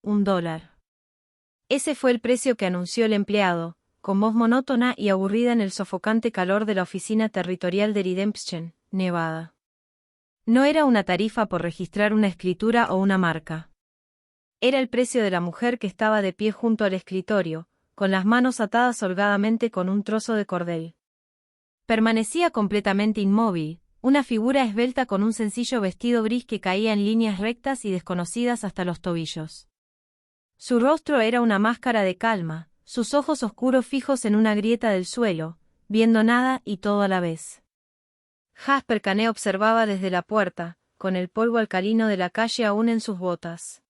$1. Ese fue el precio que anunció el empleado, con voz monótona y aburrida en el sofocante calor de la oficina territorial de Redemption, Nevada. No era una tarifa por registrar una escritura o una marca. Era el precio de la mujer que estaba de pie junto al escritorio, con las manos atadas holgadamente con un trozo de cordel. Permanecía completamente inmóvil, una figura esbelta con un sencillo vestido gris que caía en líneas rectas y desconocidas hasta los tobillos. Su rostro era una máscara de calma, sus ojos oscuros fijos en una grieta del suelo, viendo nada y todo a la vez. Jasper Kane observaba desde la puerta, con el polvo alcalino de la calle aún en sus botas.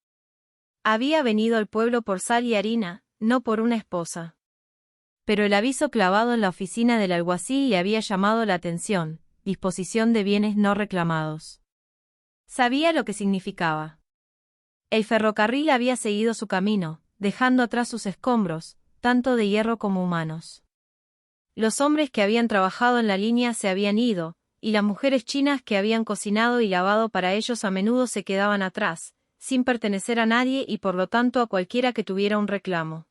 Había venido al pueblo por sal y harina, no por una esposa. Pero el aviso clavado en la oficina del alguacil le había llamado la atención: disposición de bienes no reclamados. Sabía lo que significaba. El ferrocarril había seguido su camino, dejando atrás sus escombros, tanto de hierro como humanos. Los hombres que habían trabajado en la línea se habían ido, y las mujeres chinas que habían cocinado y lavado para ellos a menudo se quedaban atrás, sin pertenecer a nadie y por lo tanto a cualquiera que tuviera un reclamo.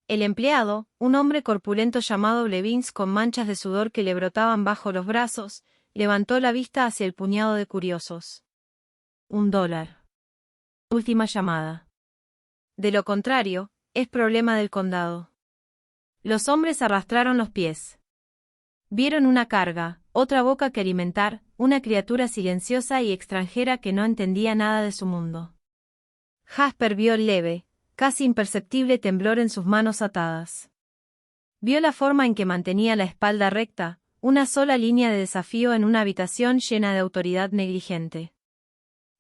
El empleado, un hombre corpulento llamado Blevins con manchas de sudor que le brotaban bajo los brazos, levantó la vista hacia el puñado de curiosos. $1. Última llamada. De lo contrario, es problema del condado. Los hombres arrastraron los pies. Vieron una carga, otra boca que alimentar, una criatura silenciosa y extranjera que no entendía nada de su mundo. Jasper vio el leve, casi imperceptible temblor en sus manos atadas. Vio la forma en que mantenía la espalda recta, una sola línea de desafío en una habitación llena de autoridad negligente.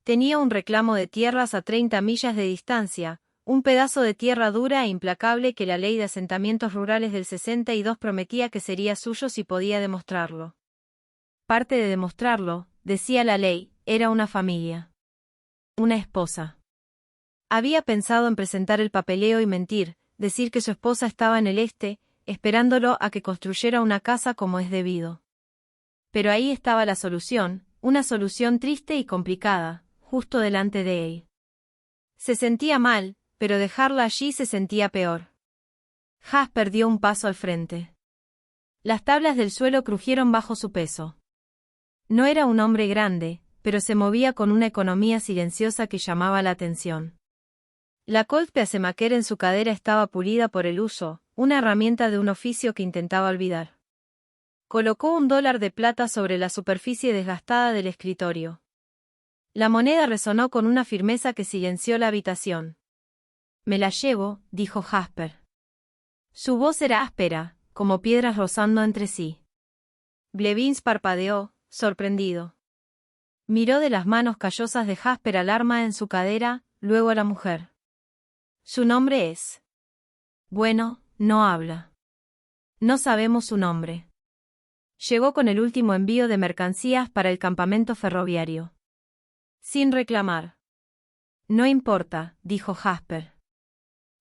Tenía un reclamo de tierras a 30 millas de distancia, un pedazo de tierra dura e implacable que la ley de asentamientos rurales del 62 prometía que sería suyo si podía demostrarlo. Parte de demostrarlo, decía la ley, era una familia. Una esposa. Había pensado en presentar el papeleo y mentir, decir que su esposa estaba en el este, esperándolo a que construyera una casa como es debido. Pero ahí estaba la solución, una solución triste y complicada, justo delante de él. Se sentía mal, pero dejarla allí se sentía peor. Jasper dio un paso al frente. Las tablas del suelo crujieron bajo su peso. No era un hombre grande, pero se movía con una economía silenciosa que llamaba la atención. La Colt Pacemaker en su cadera estaba pulida por el uso, una herramienta de un oficio que intentaba olvidar. Colocó $1 de plata sobre la superficie desgastada del escritorio. La moneda resonó con una firmeza que silenció la habitación. «Me la llevo», dijo Jasper. Su voz era áspera, como piedras rozando entre sí. Blevins parpadeó, sorprendido. Miró de las manos callosas de Jasper al arma en su cadera, luego a la mujer. «Su nombre es». «Bueno, no habla». «No sabemos su nombre». Llegó con el último envío de mercancías para el campamento ferroviario. Sin reclamar. «No importa», dijo Jasper.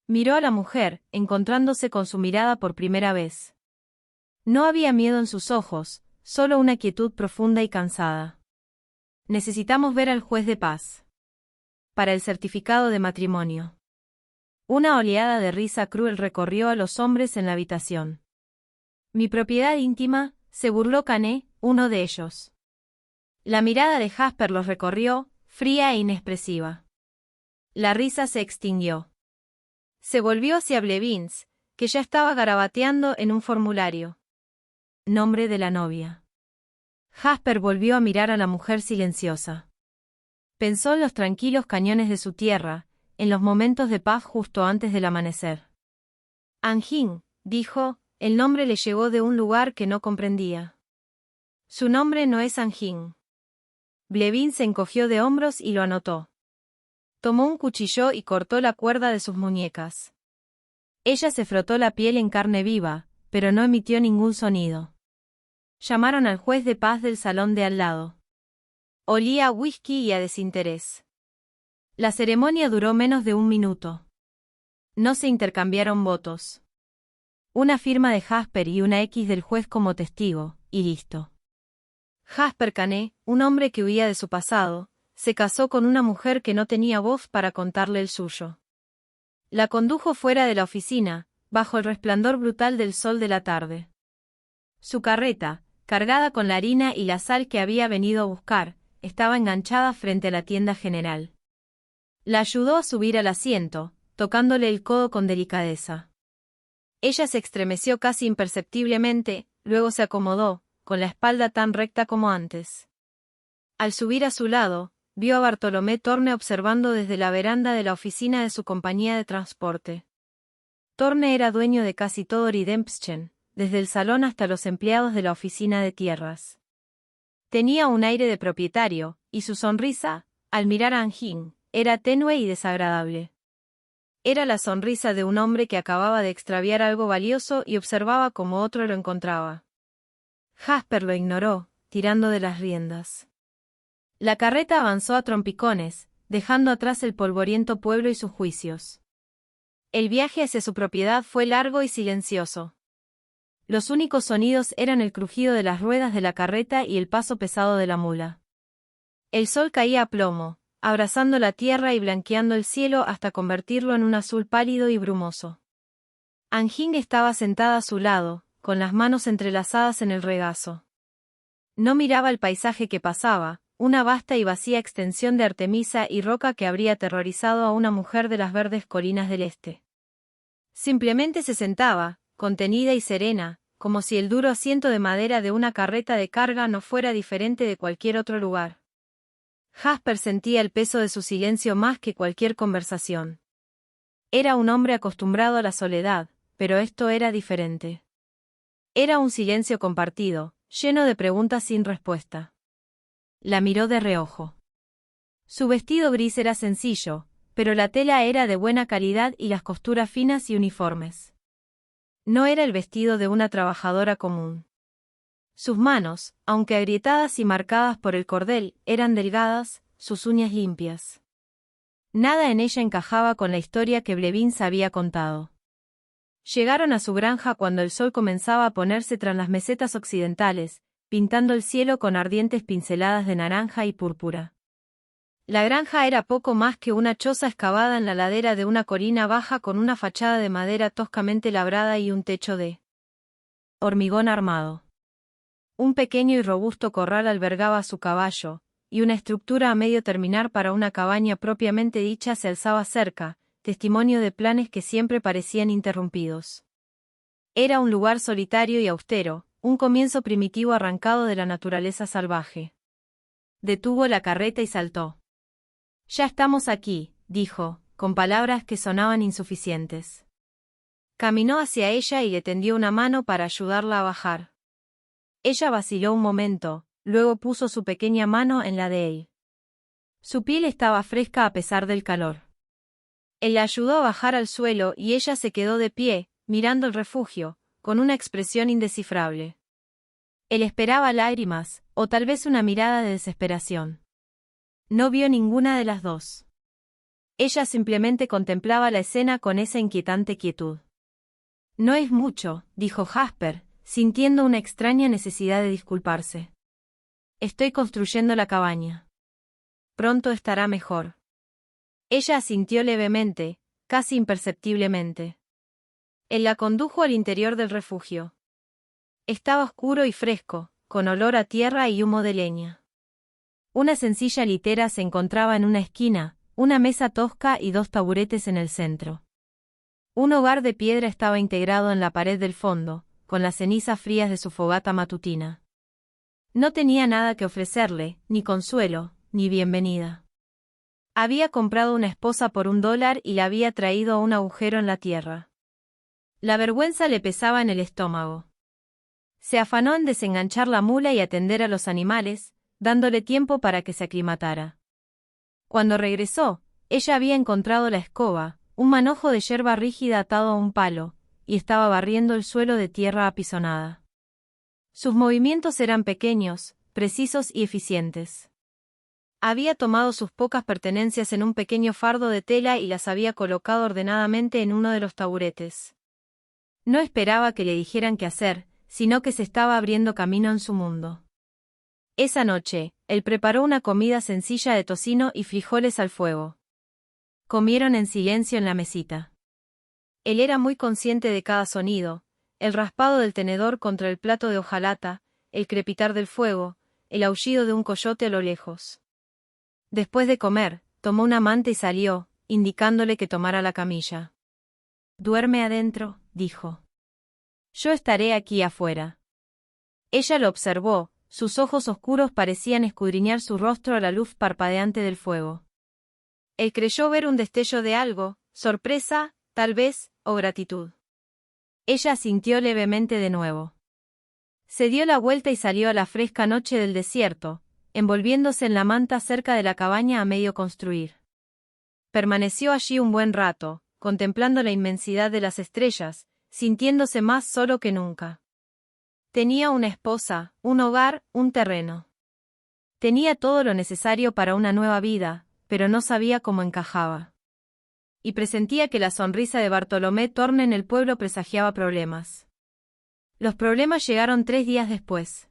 Miró a la mujer, encontrándose con su mirada por primera vez. No había miedo en sus ojos, solo una quietud profunda y cansada. «Necesitamos ver al juez de paz. Para el certificado de matrimonio». Una oleada de risa cruel recorrió a los hombres en la habitación. «Mi propiedad íntima», se burló Kane, uno de ellos. La mirada de Jasper los recorrió, fría e inexpresiva. La risa se extinguió. Se volvió hacia Blevins, que ya estaba garabateando en un formulario. Nombre de la novia. Jasper volvió a mirar a la mujer silenciosa. Pensó en los tranquilos cañones de su tierra, en los momentos de paz justo antes del amanecer. Anjin, dijo, el nombre le llegó de un lugar que no comprendía. Su nombre no es Anjin. Blevins se encogió de hombros y lo anotó. Tomó un cuchillo y cortó la cuerda de sus muñecas. Ella se frotó la piel en carne viva, pero no emitió ningún sonido. Llamaron al juez de paz del salón de al lado. Olía a whisky y a desinterés. La ceremonia duró menos de 1 minuto. No se intercambiaron votos. Una firma de Jasper y una X del juez como testigo, y listo. Jasper Kane, un hombre que huía de su pasado, se casó con una mujer que no tenía voz para contarle el suyo. La condujo fuera de la oficina, bajo el resplandor brutal del sol de la tarde. Su carreta, cargada con la harina y la sal que había venido a buscar, estaba enganchada frente a la tienda general. La ayudó a subir al asiento, tocándole el codo con delicadeza. Ella se estremeció casi imperceptiblemente, luego se acomodó, con la espalda tan recta como antes. Al subir a su lado, vio a Bartolomé Thorne observando desde la veranda de la oficina de su compañía de transporte. Thorne era dueño de casi todo Ridempschen, desde el salón hasta los empleados de la oficina de tierras. Tenía un aire de propietario, y su sonrisa, al mirar a Anjin, era tenue y desagradable. Era la sonrisa de un hombre que acababa de extraviar algo valioso y observaba cómo otro lo encontraba. Jasper lo ignoró, tirando de las riendas. La carreta avanzó a trompicones, dejando atrás el polvoriento pueblo y sus juicios. El viaje hacia su propiedad fue largo y silencioso. Los únicos sonidos eran el crujido de las ruedas de la carreta y el paso pesado de la mula. El sol caía a plomo, abrazando la tierra y blanqueando el cielo hasta convertirlo en un azul pálido y brumoso. Anjing estaba sentada a su lado, con las manos entrelazadas en el regazo. No miraba el paisaje que pasaba, una vasta y vacía extensión de artemisa y roca que habría aterrorizado a una mujer de las verdes colinas del este. Simplemente se sentaba, contenida y serena, como si el duro asiento de madera de una carreta de carga no fuera diferente de cualquier otro lugar. Jasper sentía el peso de su silencio más que cualquier conversación. Era un hombre acostumbrado a la soledad, pero esto era diferente. Era un silencio compartido, lleno de preguntas sin respuesta. La miró de reojo. Su vestido gris era sencillo, pero la tela era de buena calidad y las costuras finas y uniformes. No era el vestido de una trabajadora común. Sus manos, aunque agrietadas y marcadas por el cordel, eran delgadas, sus uñas limpias. Nada en ella encajaba con la historia que Blevins había contado. Llegaron a su granja cuando el sol comenzaba a ponerse tras las mesetas occidentales, pintando el cielo con ardientes pinceladas de naranja y púrpura. La granja era poco más que una choza excavada en la ladera de una colina baja con una fachada de madera toscamente labrada y un techo de hormigón armado. Un pequeño y robusto corral albergaba a su caballo, y una estructura a medio terminar para una cabaña propiamente dicha se alzaba cerca, testimonio de planes que siempre parecían interrumpidos. Era un lugar solitario y austero, un comienzo primitivo arrancado de la naturaleza salvaje. Detuvo la carreta y saltó. «Ya estamos aquí», dijo, con palabras que sonaban insuficientes. Caminó hacia ella y le tendió una mano para ayudarla a bajar. Ella vaciló un momento, luego puso su pequeña mano en la de él. Su piel estaba fresca a pesar del calor. Él la ayudó a bajar al suelo y ella se quedó de pie, mirando el refugio, con una expresión indescifrable. Él esperaba lágrimas, o tal vez una mirada de desesperación. No vio ninguna de las dos. Ella simplemente contemplaba la escena con esa inquietante quietud. «No es mucho», dijo Jasper, sintiendo una extraña necesidad de disculparse. «Estoy construyendo la cabaña. Pronto estará mejor». Ella asintió levemente, casi imperceptiblemente. Él la condujo al interior del refugio. Estaba oscuro y fresco, con olor a tierra y humo de leña. Una sencilla litera se encontraba en una esquina, una mesa tosca y dos taburetes en el centro. Un hogar de piedra estaba integrado en la pared del fondo, con las cenizas frías de su fogata matutina. No tenía nada que ofrecerle, ni consuelo, ni bienvenida. Había comprado una esposa por $1 y la había traído a un agujero en la tierra. La vergüenza le pesaba en el estómago. Se afanó en desenganchar la mula y atender a los animales, dándole tiempo para que se aclimatara. Cuando regresó, ella había encontrado la escoba, un manojo de yerba rígida atado a un palo, y estaba barriendo el suelo de tierra apisonada. Sus movimientos eran pequeños, precisos y eficientes. Había tomado sus pocas pertenencias en un pequeño fardo de tela y las había colocado ordenadamente en uno de los taburetes. No esperaba que le dijeran qué hacer, sino que se estaba abriendo camino en su mundo. Esa noche, él preparó una comida sencilla de tocino y frijoles al fuego. Comieron en silencio en la mesita. Él era muy consciente de cada sonido, el raspado del tenedor contra el plato de hojalata, el crepitar del fuego, el aullido de un coyote a lo lejos. Después de comer, tomó una manta y salió, indicándole que tomara la camilla. «Duerme adentro», dijo. «Yo estaré aquí afuera». Ella lo observó, sus ojos oscuros parecían escudriñar su rostro a la luz parpadeante del fuego. Él creyó ver un destello de algo, sorpresa, tal vez, o gratitud. Ella asintió levemente de nuevo. Se dio la vuelta y salió a la fresca noche del desierto, envolviéndose en la manta cerca de la cabaña a medio construir. Permaneció allí un buen rato, contemplando la inmensidad de las estrellas, sintiéndose más solo que nunca. Tenía una esposa, un hogar, un terreno. Tenía todo lo necesario para una nueva vida, pero no sabía cómo encajaba. Y presentía que la sonrisa de Bartolomé Thorne en el pueblo presagiaba problemas. Los problemas llegaron 3 días después.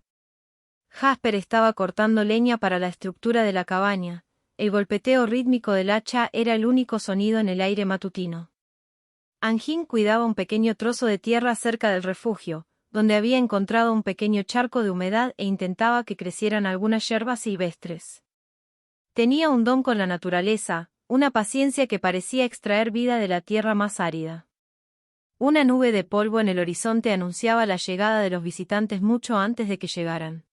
Jasper estaba cortando leña para la estructura de la cabaña. El golpeteo rítmico del hacha era el único sonido en el aire matutino. Anjin cuidaba un pequeño trozo de tierra cerca del refugio, donde había encontrado un pequeño charco de humedad e intentaba que crecieran algunas hierbas silvestres. Tenía un don con la naturaleza, una paciencia que parecía extraer vida de la tierra más árida. Una nube de polvo en el horizonte anunciaba la llegada de los visitantes mucho antes de que llegaran.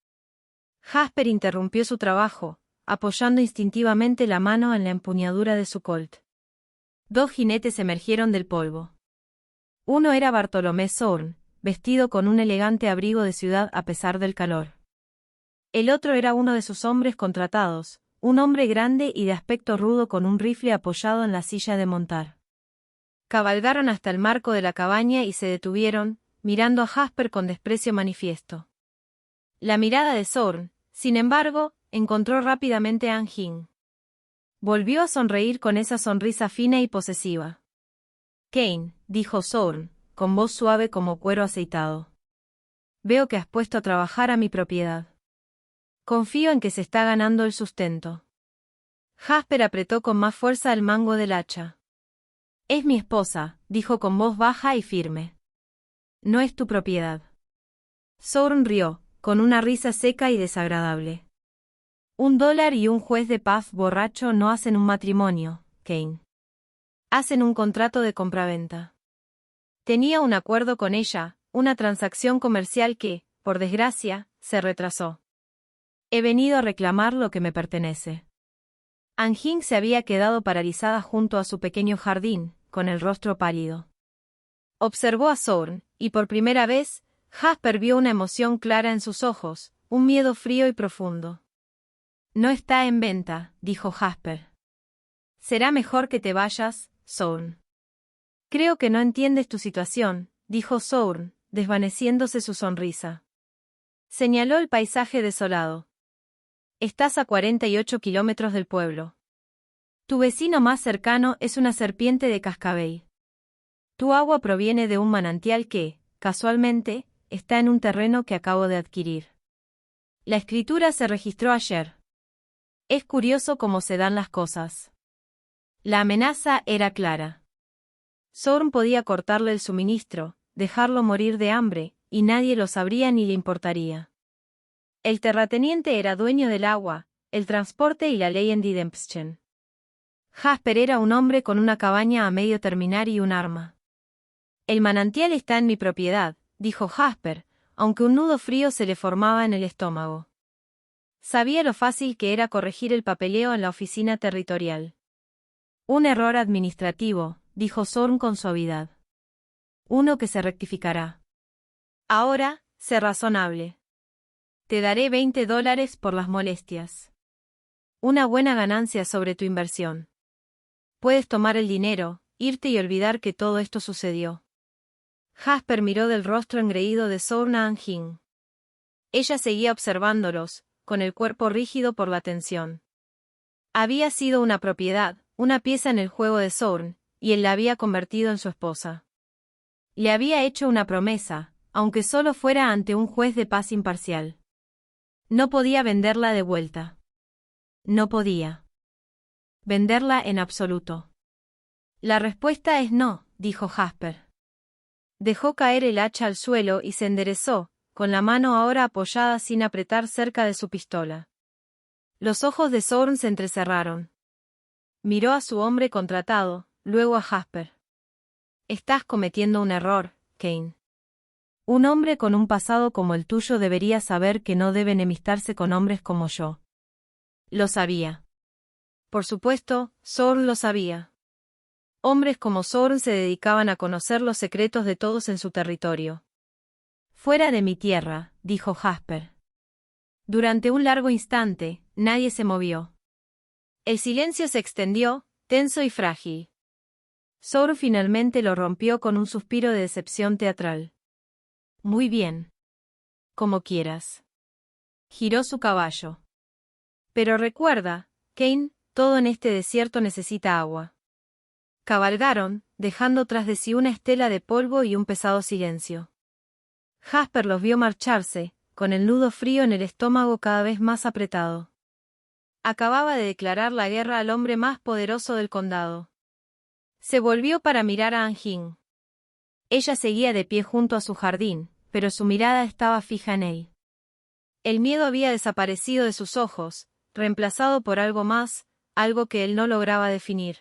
Jasper interrumpió su trabajo, apoyando instintivamente la mano en la empuñadura de su colt. 2 jinetes emergieron del polvo. Uno era Bartolomé Thorne, vestido con un elegante abrigo de ciudad a pesar del calor. El otro era uno de sus hombres contratados, un hombre grande y de aspecto rudo con un rifle apoyado en la silla de montar. Cabalgaron hasta el marco de la cabaña y se detuvieron, mirando a Jasper con desprecio manifiesto. La mirada de Thorne, sin embargo, encontró rápidamente a Anjin. Volvió a sonreír con esa sonrisa fina y posesiva. «Kane», dijo Thorne, con voz suave como cuero aceitado. «Veo que has puesto a trabajar a mi propiedad. Confío en que se está ganando el sustento». Jasper apretó con más fuerza el mango del hacha. «Es mi esposa», dijo con voz baja y firme. «No es tu propiedad». Thorne rió, con una risa seca y desagradable. $1 y un juez de paz borracho no hacen un matrimonio, Kane. Hacen un contrato de compraventa. Tenía un acuerdo con ella, una transacción comercial que, por desgracia, se retrasó. He venido a reclamar lo que me pertenece. Anjin se había quedado paralizada junto a su pequeño jardín, con el rostro pálido. Observó a Thorne, y por primera vez, Jasper vio una emoción clara en sus ojos, un miedo frío y profundo. «No está en venta», dijo Jasper. «Será mejor que te vayas, Thorne». «Creo que no entiendes tu situación», dijo Thorne, desvaneciéndose su sonrisa. Señaló el paisaje desolado. «Estás a 48 kilómetros del pueblo. Tu vecino más cercano es una serpiente de cascabel. Tu agua proviene de un manantial que, casualmente, está en un terreno que acabo de adquirir. La escritura se registró ayer. Es curioso cómo se dan las cosas». La amenaza era clara. Thorne podía cortarle el suministro, dejarlo morir de hambre, y nadie lo sabría ni le importaría. El terrateniente era dueño del agua, el transporte y la ley en Didempschen. Jasper era un hombre con una cabaña a medio terminar y un arma. «El manantial está en mi propiedad», dijo Jasper, aunque un nudo frío se le formaba en el estómago. Sabía lo fácil que era corregir el papeleo en la oficina territorial. «Un error administrativo», dijo Thorne con suavidad. «Uno que se rectificará. Ahora, sé razonable. Te daré $20 por las molestias. Una buena ganancia sobre tu inversión. Puedes tomar el dinero, irte y olvidar que todo esto sucedió». Jasper miró del rostro engreído de Thorne a Anjin. Ella seguía observándolos, con el cuerpo rígido por la tensión. Había sido una propiedad, una pieza en el juego de Thorne, y él la había convertido en su esposa. Le había hecho una promesa, aunque solo fuera ante un juez de paz imparcial. No podía venderla de vuelta. No podía venderla en absoluto. La respuesta es no, dijo Jasper. Dejó caer el hacha al suelo y se enderezó, con la mano ahora apoyada sin apretar cerca de su pistola. Los ojos de Zorn se entrecerraron. Miró a su hombre contratado, luego a Jasper. Estás cometiendo un error, Kane. Un hombre con un pasado como el tuyo debería saber que no debe enemistarse con hombres como yo. Lo sabía. Por supuesto, Zorn lo sabía. Hombres como Zorn se dedicaban a conocer los secretos de todos en su territorio. Fuera de mi tierra, dijo Jasper. Durante un largo instante, nadie se movió. El silencio se extendió, tenso y frágil. Zorn finalmente lo rompió con un suspiro de decepción teatral. Muy bien. Como quieras. Giró su caballo. Pero recuerda, Kane, todo en este desierto necesita agua. Cabalgaron, dejando tras de sí una estela de polvo y un pesado silencio. Jasper los vio marcharse, con el nudo frío en el estómago cada vez más apretado. Acababa de declarar la guerra al hombre más poderoso del condado. Se volvió para mirar a Anjin. Ella seguía de pie junto a su jardín, pero su mirada estaba fija en él. El miedo había desaparecido de sus ojos, reemplazado por algo más, algo que él no lograba definir.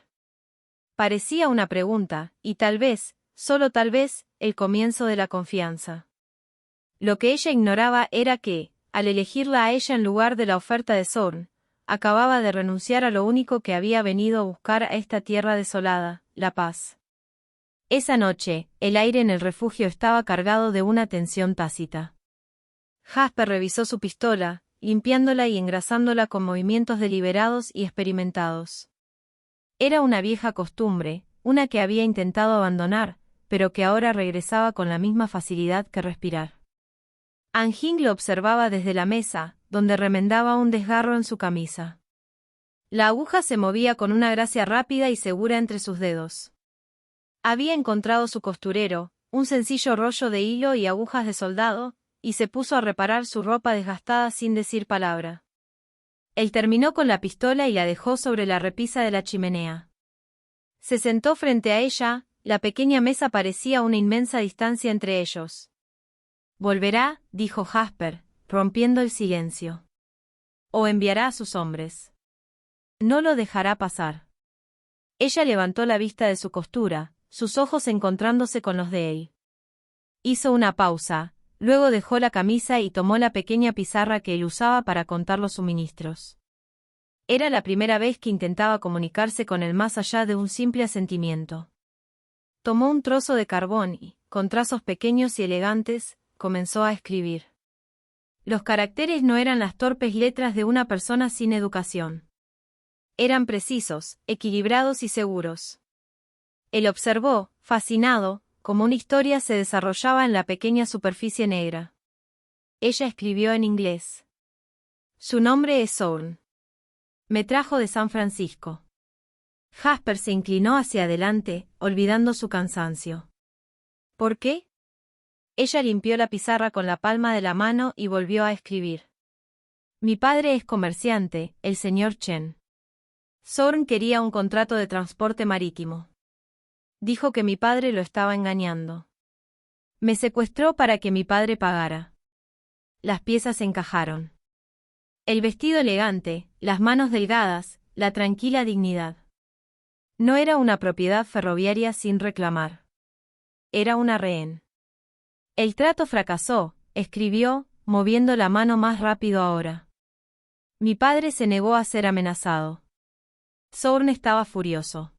Parecía una pregunta, y tal vez, solo tal vez, el comienzo de la confianza. Lo que ella ignoraba era que, al elegirla a ella en lugar de la oferta de Zorn, acababa de renunciar a lo único que había venido a buscar a esta tierra desolada, la paz. Esa noche, el aire en el refugio estaba cargado de una tensión tácita. Jasper revisó su pistola, limpiándola y engrasándola con movimientos deliberados y experimentados. Era una vieja costumbre, una que había intentado abandonar, pero que ahora regresaba con la misma facilidad que respirar. Anjin lo observaba desde la mesa, donde remendaba un desgarro en su camisa. La aguja se movía con una gracia rápida y segura entre sus dedos. Había encontrado su costurero, un sencillo rollo de hilo y agujas de soldado, y se puso a reparar su ropa desgastada sin decir palabra. Él terminó con la pistola y la dejó sobre la repisa de la chimenea. Se sentó frente a ella, la pequeña mesa parecía una inmensa distancia entre ellos. Volverá, dijo Jasper, rompiendo el silencio. O enviará a sus hombres. No lo dejará pasar. Ella levantó la vista de su costura, sus ojos encontrándose con los de él. Hizo una pausa, luego dejó la camisa y tomó la pequeña pizarra que él usaba para contar los suministros. Era la primera vez que intentaba comunicarse con él más allá de un simple asentimiento. Tomó un trozo de carbón y, con trazos pequeños y elegantes, comenzó a escribir. Los caracteres no eran las torpes letras de una persona sin educación. Eran precisos, equilibrados y seguros. Él observó, fascinado, cómo una historia se desarrollaba en la pequeña superficie negra. Ella escribió en inglés. Su nombre es Zorn. Me trajo de San Francisco. Jasper se inclinó hacia adelante, olvidando su cansancio. ¿Por qué? Ella limpió la pizarra con la palma de la mano y volvió a escribir. Mi padre es comerciante, el señor Chen. Zorn quería un contrato de transporte marítimo. Dijo que mi padre lo estaba engañando. Me secuestró para que mi padre pagara. Las piezas encajaron. El vestido elegante, las manos delgadas, la tranquila dignidad. No era una propiedad ferroviaria sin reclamar. Era una rehén. El trato fracasó, escribió, moviendo la mano más rápido ahora. Mi padre se negó a ser amenazado. Zorn estaba furioso.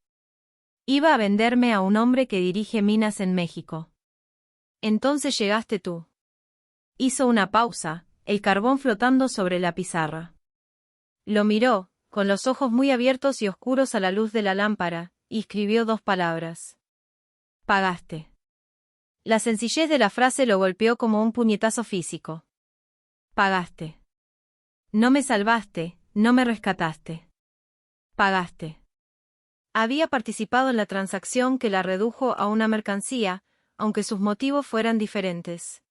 Iba a venderme a un hombre que dirige minas en México. Entonces llegaste tú. Hizo una pausa, el carbón flotando sobre la pizarra. Lo miró, con los ojos muy abiertos y oscuros a la luz de la lámpara, y escribió 2 palabras. Pagaste. La sencillez de la frase lo golpeó como un puñetazo físico. Pagaste. No me salvaste, no me rescataste. Pagaste. Había participado en la transacción que la redujo a una mercancía, aunque sus motivos fueran diferentes.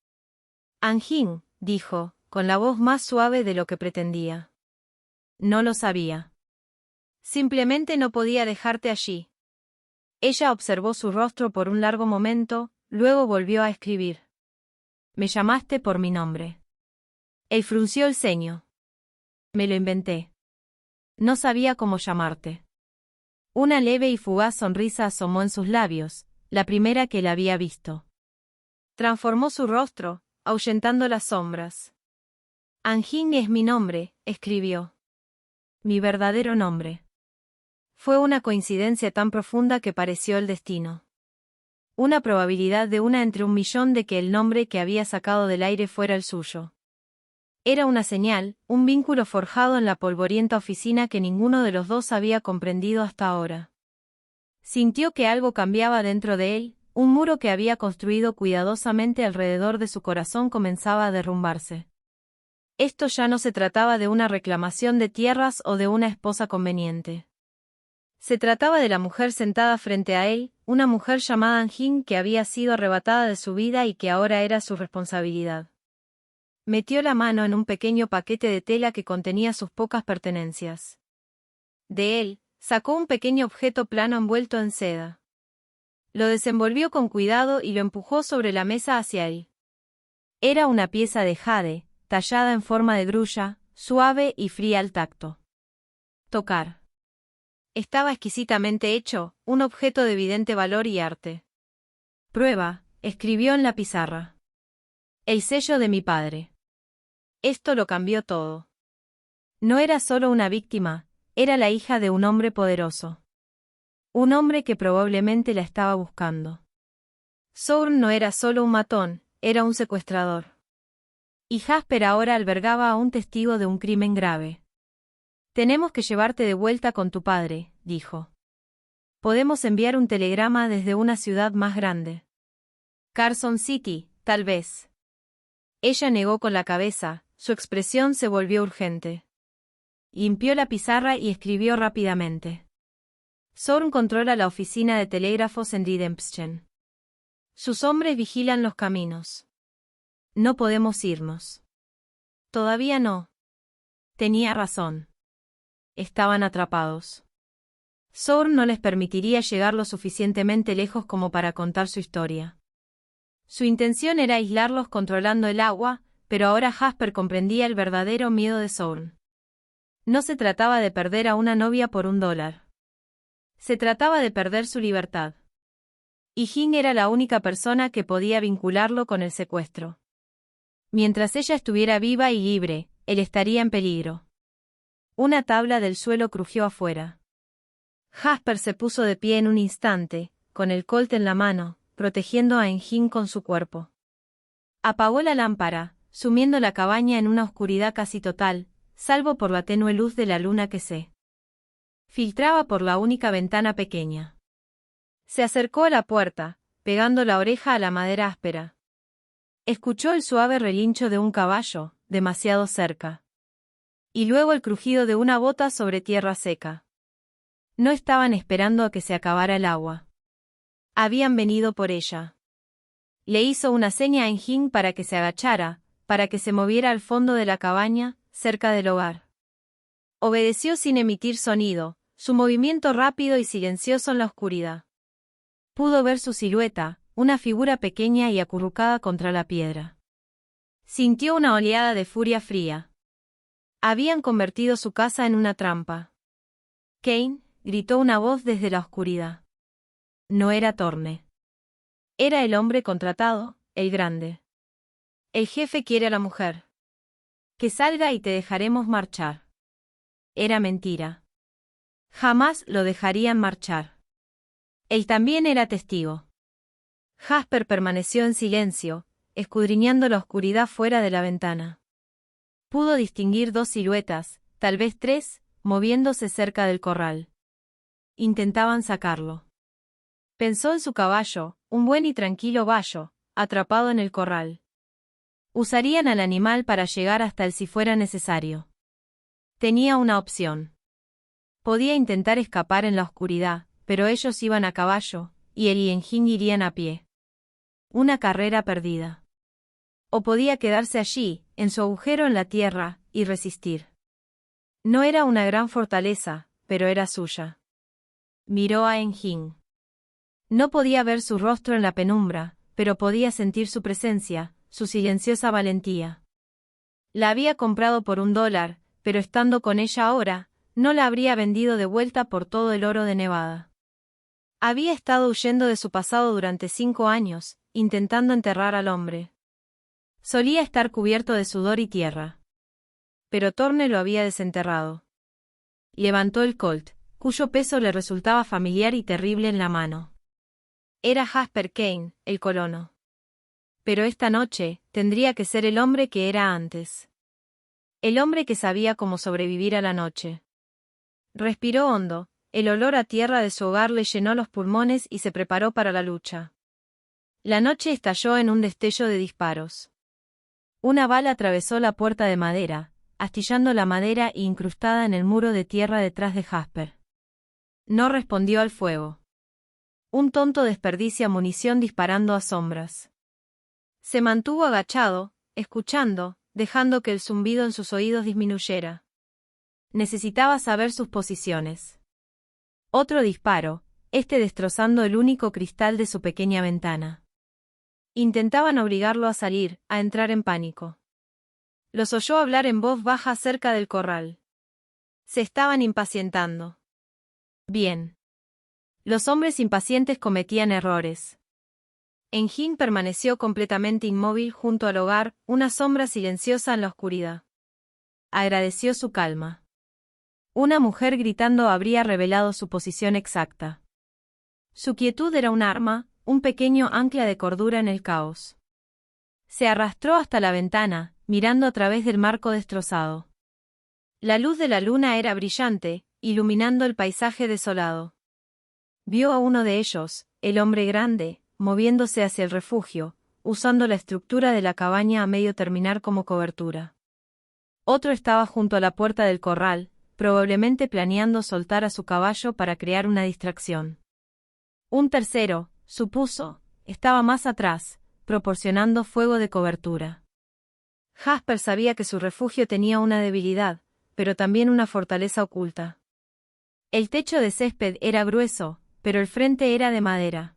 Anjin, dijo, con la voz más suave de lo que pretendía. No lo sabía. Simplemente no podía dejarte allí. Ella observó su rostro por un largo momento, luego volvió a escribir. Me llamaste por mi nombre. Él frunció el ceño. Me lo inventé. No sabía cómo llamarte. Una leve y fugaz sonrisa asomó en sus labios, la primera que él había visto. Transformó su rostro, ahuyentando las sombras. Anjing es mi nombre, escribió. Mi verdadero nombre. Fue una coincidencia tan profunda que pareció el destino. Una probabilidad de una entre 1.000.000 de que el nombre que había sacado del aire fuera el suyo. Era una señal, un vínculo forjado en la polvorienta oficina que ninguno de los dos había comprendido hasta ahora. Sintió que algo cambiaba dentro de él, un muro que había construido cuidadosamente alrededor de su corazón comenzaba a derrumbarse. Esto ya no se trataba de una reclamación de tierras o de una esposa conveniente. Se trataba de la mujer sentada frente a él, una mujer llamada Anjing que había sido arrebatada de su vida y que ahora era su responsabilidad. Metió la mano en un pequeño paquete de tela que contenía sus pocas pertenencias. De él, sacó un pequeño objeto plano envuelto en seda. Lo desenvolvió con cuidado y lo empujó sobre la mesa hacia él. Era una pieza de jade, tallada en forma de grulla, suave y fría al tacto. Tocar. Estaba exquisitamente hecho, un objeto de evidente valor y arte. Prueba, escribió en la pizarra. El sello de mi padre. Esto lo cambió todo. No era solo una víctima, era la hija de un hombre poderoso. Un hombre que probablemente la estaba buscando. Sourne no era solo un matón, era un secuestrador. Y Jasper ahora albergaba a un testigo de un crimen grave. Tenemos que llevarte de vuelta con tu padre, dijo. Podemos enviar un telegrama desde una ciudad más grande. Carson City, tal vez. Ella negó con la cabeza, su expresión se volvió urgente. Limpió la pizarra y escribió rápidamente. Sourne controla la oficina de telégrafos en Redemption. Sus hombres vigilan los caminos. No podemos irnos. Todavía no. Tenía razón. Estaban atrapados. Sourne no les permitiría llegar lo suficientemente lejos como para contar su historia. Su intención era aislarlos controlando el agua, pero ahora Jasper comprendía el verdadero miedo de Sourne. No se trataba de perder a una novia por $1. Se trataba de perder su libertad. Y Jin era la única persona que podía vincularlo con el secuestro. Mientras ella estuviera viva y libre, él estaría en peligro. Una tabla del suelo crujió afuera. Jasper se puso de pie en un instante, con el colt en la mano, protegiendo a Engin con su cuerpo. Apagó la lámpara, sumiendo la cabaña en una oscuridad casi total, salvo por la tenue luz de la luna que se filtraba por la única ventana pequeña. Se acercó a la puerta, pegando la oreja a la madera áspera. Escuchó el suave relincho de un caballo, demasiado cerca. Y luego el crujido de una bota sobre tierra seca. No estaban esperando a que se acabara el agua. Habían venido por ella. Le hizo una seña a Engin para que se agachara, para que se moviera al fondo de la cabaña, cerca del hogar. Obedeció sin emitir sonido, su movimiento rápido y silencioso en la oscuridad. Pudo ver su silueta, una figura pequeña y acurrucada contra la piedra. Sintió una oleada de furia fría. Habían convertido su casa en una trampa. Kane, gritó una voz desde la oscuridad. No era Thorne. Era el hombre contratado, el grande. El jefe quiere a la mujer. Que salga y te dejaremos marchar. Era mentira. Jamás lo dejarían marchar. Él también era testigo. Jasper permaneció en silencio, escudriñando la oscuridad fuera de la ventana. Pudo distinguir 2 siluetas, tal vez 3, moviéndose cerca del corral. Intentaban sacarlo. Pensó en su caballo, un buen y tranquilo vallo, atrapado en el corral. Usarían al animal para llegar hasta él si fuera necesario. Tenía una opción. Podía intentar escapar en la oscuridad, pero ellos iban a caballo, y él y Engin irían a pie. Una carrera perdida. O podía quedarse allí, en su agujero en la tierra, y resistir. No era una gran fortaleza, pero era suya. Miró a Engin. No podía ver su rostro en la penumbra, pero podía sentir su presencia, su silenciosa valentía. La había comprado por $1, pero estando con ella ahora, no la habría vendido de vuelta por todo el oro de Nevada. Había estado huyendo de su pasado durante 5 años, intentando enterrar al hombre. Solía estar cubierto de sudor y tierra. Pero Thorne lo había desenterrado. Levantó el Colt, cuyo peso le resultaba familiar y terrible en la mano. Era Jasper Kane, el colono. Pero esta noche, tendría que ser el hombre que era antes. El hombre que sabía cómo sobrevivir a la noche. Respiró hondo, el olor a tierra de su hogar le llenó los pulmones y se preparó para la lucha. La noche estalló en un destello de disparos. Una bala atravesó la puerta de madera, astillando la madera e incrustada en el muro de tierra detrás de Jasper. No respondió al fuego. Un tonto desperdicia munición disparando a sombras. Se mantuvo agachado, escuchando, dejando que el zumbido en sus oídos disminuyera. Necesitaba saber sus posiciones. Otro disparo, destrozando el único cristal de su pequeña ventana. Intentaban obligarlo a salir, a entrar en pánico. Los oyó hablar en voz baja cerca del corral. Se estaban impacientando. Bien. Los hombres impacientes cometían errores. Engin permaneció completamente inmóvil junto al hogar, una sombra silenciosa en la oscuridad. Agradeció su calma. Una mujer gritando habría revelado su posición exacta. Su quietud era un arma, un pequeño ancla de cordura en el caos. Se arrastró hasta la ventana, mirando a través del marco destrozado. La luz de la luna era brillante, iluminando el paisaje desolado. Vio a uno de ellos, el hombre grande, moviéndose hacia el refugio, usando la estructura de la cabaña a medio terminar como cobertura. Otro estaba junto a la puerta del corral, probablemente planeando soltar a su caballo para crear una distracción. Un tercero, supuso, estaba más atrás, proporcionando fuego de cobertura. Jasper sabía que su refugio tenía una debilidad, pero también una fortaleza oculta. El techo de césped era grueso, pero el frente era de madera.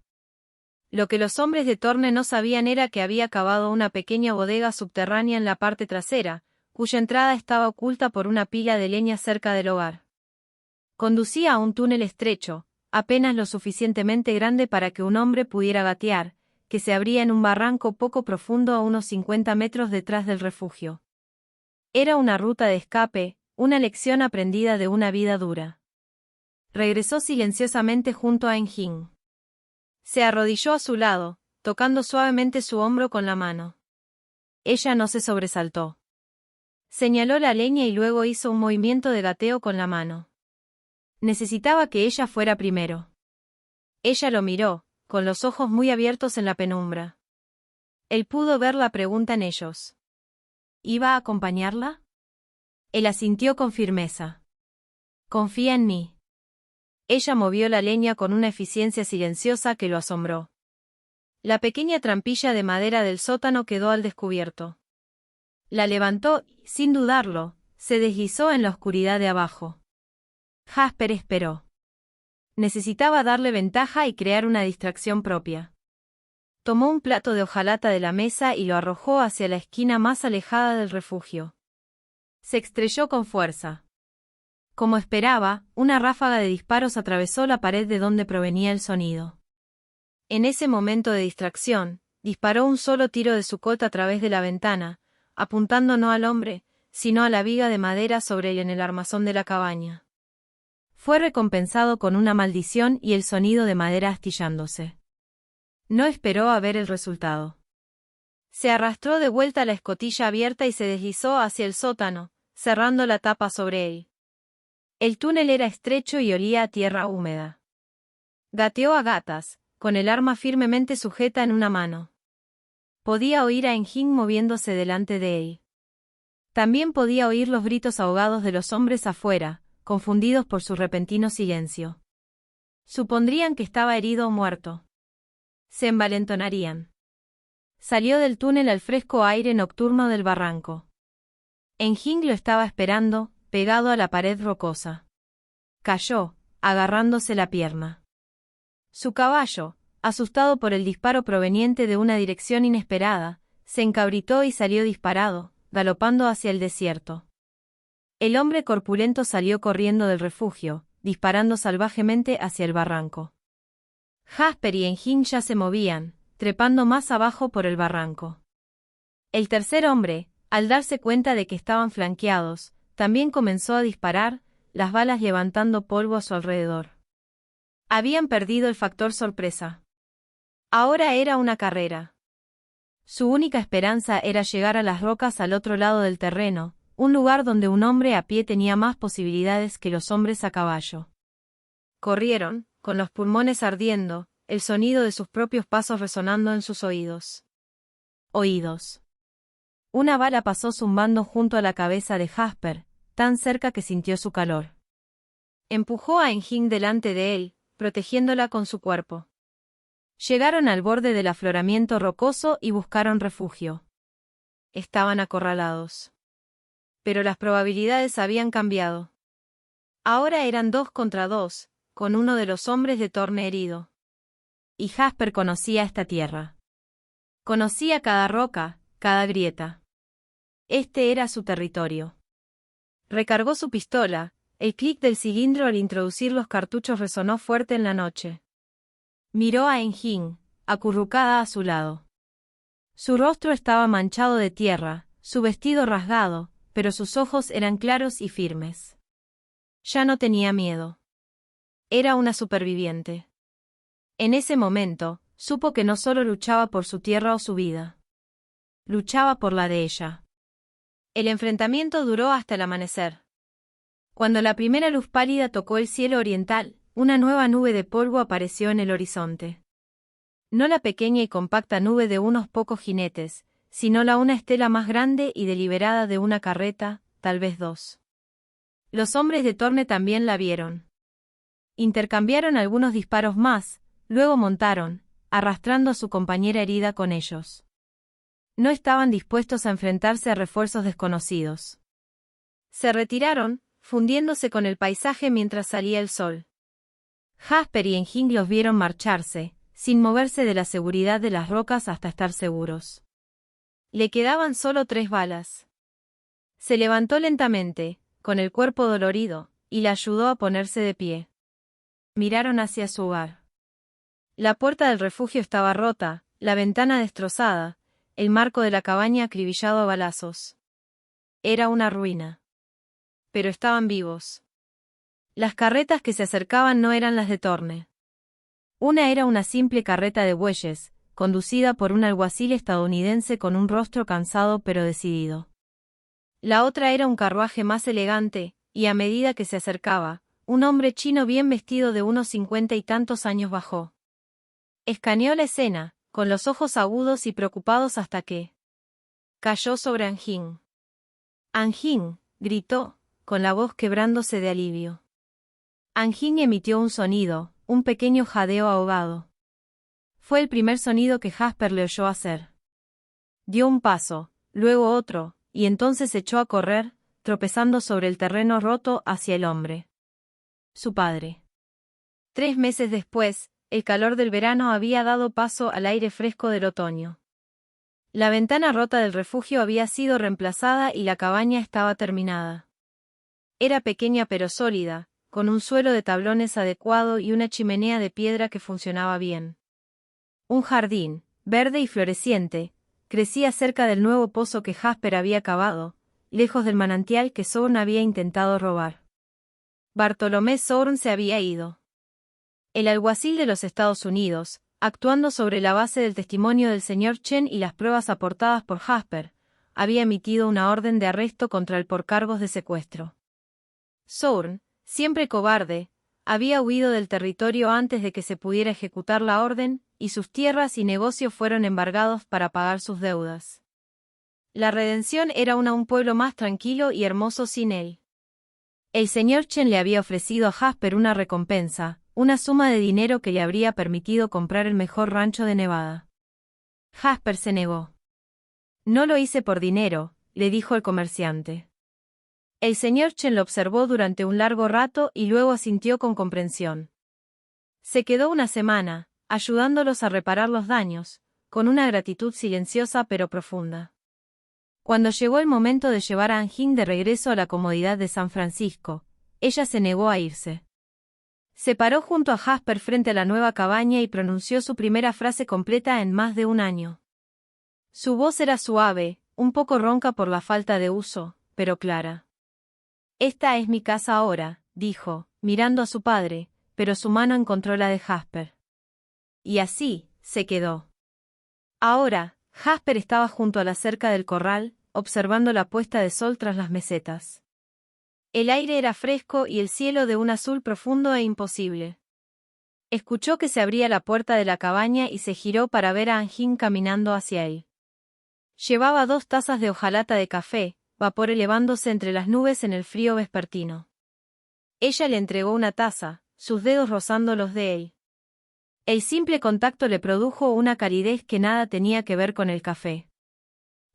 Lo que los hombres de Thorne no sabían era que había cavado una pequeña bodega subterránea en la parte trasera, cuya entrada estaba oculta por una pila de leña cerca del hogar. Conducía a un túnel estrecho, apenas lo suficientemente grande para que un hombre pudiera gatear, que se abría en un barranco poco profundo a unos 50 metros detrás del refugio. Era una ruta de escape, una lección aprendida de una vida dura. Regresó silenciosamente junto a Engin. Se arrodilló a su lado, tocando suavemente su hombro con la mano. Ella no se sobresaltó. Señaló la leña y luego hizo un movimiento de gateo con la mano. Necesitaba que ella fuera primero. Ella lo miró, con los ojos muy abiertos en la penumbra. Él pudo ver la pregunta en ellos. ¿Iba a acompañarla? Él asintió con firmeza. Confía en mí. Ella movió la leña con una eficiencia silenciosa que lo asombró. La pequeña trampilla de madera del sótano quedó al descubierto. La levantó y, sin dudarlo, se deslizó en la oscuridad de abajo. Jasper esperó. Necesitaba darle ventaja y crear una distracción propia. Tomó un plato de hojalata de la mesa y lo arrojó hacia la esquina más alejada del refugio. Se estrelló con fuerza. Como esperaba, una ráfaga de disparos atravesó la pared de donde provenía el sonido. En ese momento de distracción, disparó un solo tiro de su Colt a través de la ventana, apuntando no al hombre, sino a la viga de madera sobre él en el armazón de la cabaña. Fue recompensado con una maldición y el sonido de madera astillándose. No esperó a ver el resultado. Se arrastró de vuelta a la escotilla abierta y se deslizó hacia el sótano, cerrando la tapa sobre él. El túnel era estrecho y olía a tierra húmeda. Gateó a gatas, con el arma firmemente sujeta en una mano. Podía oír a Engin moviéndose delante de él. También podía oír los gritos ahogados de los hombres afuera, confundidos por su repentino silencio. Supondrían que estaba herido o muerto. Se envalentonarían. Salió del túnel al fresco aire nocturno del barranco. Engin lo estaba esperando, pegado a la pared rocosa. Cayó, agarrándose la pierna. Su caballo, asustado por el disparo proveniente de una dirección inesperada, se encabritó y salió disparado, galopando hacia el desierto. El hombre corpulento salió corriendo del refugio, disparando salvajemente hacia el barranco. Jasper y Engin ya se movían, trepando más abajo por el barranco. El tercer hombre, al darse cuenta de que estaban flanqueados, también comenzó a disparar, las balas levantando polvo a su alrededor. Habían perdido el factor sorpresa. Ahora era una carrera. Su única esperanza era llegar a las rocas al otro lado del terreno, un lugar donde un hombre a pie tenía más posibilidades que los hombres a caballo. Corrieron, con los pulmones ardiendo, el sonido de sus propios pasos resonando en sus oídos. Una bala pasó zumbando junto a la cabeza de Jasper, tan cerca que sintió su calor. Empujó a Engin delante de él, protegiéndola con su cuerpo. Llegaron al borde del afloramiento rocoso y buscaron refugio. Estaban acorralados. Pero las probabilidades habían cambiado. Ahora eran 2 contra 2, con uno de los hombres de Thorne herido. Y Jasper conocía esta tierra. Conocía cada roca, cada grieta. Este era su territorio. Recargó su pistola, el clic del cilindro al introducir los cartuchos resonó fuerte en la noche. Miró a Engin, acurrucada a su lado. Su rostro estaba manchado de tierra, su vestido rasgado, pero sus ojos eran claros y firmes. Ya no tenía miedo. Era una superviviente. En ese momento, supo que no solo luchaba por su tierra o su vida. Luchaba por la de ella. El enfrentamiento duró hasta el amanecer. Cuando la primera luz pálida tocó el cielo oriental, una nueva nube de polvo apareció en el horizonte. No la pequeña y compacta nube de unos pocos jinetes, sino una estela más grande y deliberada de una carreta, tal vez 2. Los hombres de Thorne también la vieron. Intercambiaron algunos disparos más, luego montaron, arrastrando a su compañera herida con ellos. No estaban dispuestos a enfrentarse a refuerzos desconocidos. Se retiraron, fundiéndose con el paisaje mientras salía el sol. Jasper y Engin los vieron marcharse, sin moverse de la seguridad de las rocas hasta estar seguros. Le quedaban solo 3 balas. Se levantó lentamente, con el cuerpo dolorido, y la ayudó a ponerse de pie. Miraron hacia su hogar. La puerta del refugio estaba rota, la ventana destrozada, el marco de la cabaña acribillado a balazos. Era una ruina. Pero estaban vivos. Las carretas que se acercaban no eran las de Thorne. Una era una simple carreta de bueyes, conducida por un alguacil estadounidense con un rostro cansado pero decidido. La otra era un carruaje más elegante, y a medida que se acercaba, un hombre chino bien vestido de unos 50 y tantos años bajó. Escaneó la escena, con los ojos agudos y preocupados hasta que cayó sobre Engin. «Engin», gritó, con la voz quebrándose de alivio. Engin emitió un sonido, un pequeño jadeo ahogado. Fue el primer sonido que Jasper le oyó hacer. Dio un paso, luego otro, y entonces echó a correr, tropezando sobre el terreno roto hacia el hombre. Su padre. 3 meses después, el calor del verano había dado paso al aire fresco del otoño. La ventana rota del refugio había sido reemplazada y la cabaña estaba terminada. Era pequeña pero sólida, con un suelo de tablones adecuado y una chimenea de piedra que funcionaba bien. Un jardín, verde y floreciente, crecía cerca del nuevo pozo que Jasper había cavado, lejos del manantial que Sourne había intentado robar. Bartolomé Sourne se había ido. El alguacil de los Estados Unidos, actuando sobre la base del testimonio del señor Chen y las pruebas aportadas por Jasper, había emitido una orden de arresto contra él por cargos de secuestro. Sourne, siempre cobarde, había huido del territorio antes de que se pudiera ejecutar la orden, y sus tierras y negocios fueron embargados para pagar sus deudas. La redención era un pueblo más tranquilo y hermoso sin él. El señor Chen le había ofrecido a Jasper una recompensa, una suma de dinero que le habría permitido comprar el mejor rancho de Nevada. Jasper se negó. «No lo hice por dinero», le dijo el comerciante. El señor Chen lo observó durante un largo rato y luego asintió con comprensión. Se quedó una semana, ayudándolos a reparar los daños, con una gratitud silenciosa pero profunda. Cuando llegó el momento de llevar a Anjing de regreso a la comodidad de San Francisco, ella se negó a irse. Se paró junto a Jasper frente a la nueva cabaña y pronunció su primera frase completa en más de un año. Su voz era suave, un poco ronca por la falta de uso, pero clara. «Esta es mi casa ahora», dijo, mirando a su padre, pero su mano encontró la de Jasper. Y así, se quedó. Ahora, Jasper estaba junto a la cerca del corral, observando la puesta de sol tras las mesetas. El aire era fresco y el cielo de un azul profundo e imposible. Escuchó que se abría la puerta de la cabaña y se giró para ver a Anjing caminando hacia él. Llevaba 2 tazas de hojalata de café, vapor elevándose entre las nubes en el frío vespertino. Ella le entregó una taza, sus dedos rozando los de él. El simple contacto le produjo una calidez que nada tenía que ver con el café.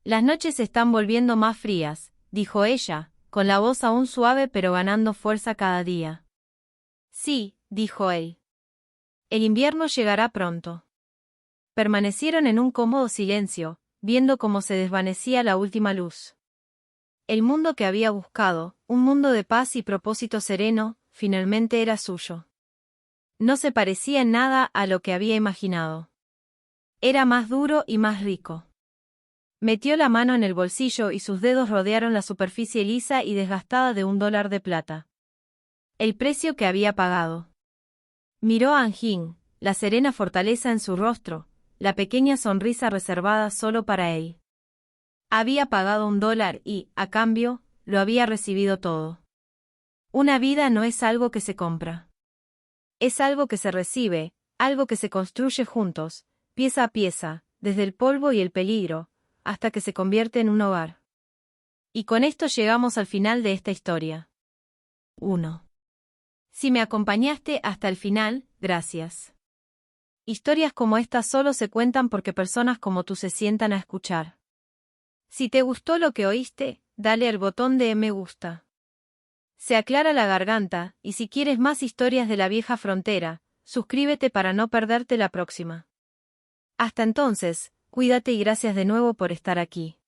«Las noches se están volviendo más frías», dijo ella, con la voz aún suave pero ganando fuerza cada día. «Sí», dijo él. «El invierno llegará pronto». Permanecieron en un cómodo silencio, viendo cómo se desvanecía la última luz. El mundo que había buscado, un mundo de paz y propósito sereno, finalmente era suyo. No se parecía en nada a lo que había imaginado. Era más duro y más rico. Metió la mano en el bolsillo y sus dedos rodearon la superficie lisa y desgastada de $1 de plata. El precio que había pagado. Miró a Anjing, la serena fortaleza en su rostro, la pequeña sonrisa reservada solo para él. Había pagado $1 y, a cambio, lo había recibido todo. Una vida no es algo que se compra. Es algo que se recibe, algo que se construye juntos, pieza a pieza, desde el polvo y el peligro, hasta que se convierte en un hogar. Y con esto llegamos al final de esta historia. 1. Si me acompañaste hasta el final, gracias. Historias como estas solo se cuentan porque personas como tú se sientan a escuchar. Si te gustó lo que oíste, dale al botón de me gusta. Se aclara la garganta, y si quieres más historias de la vieja frontera, suscríbete para no perderte la próxima. Hasta entonces, cuídate y gracias de nuevo por estar aquí.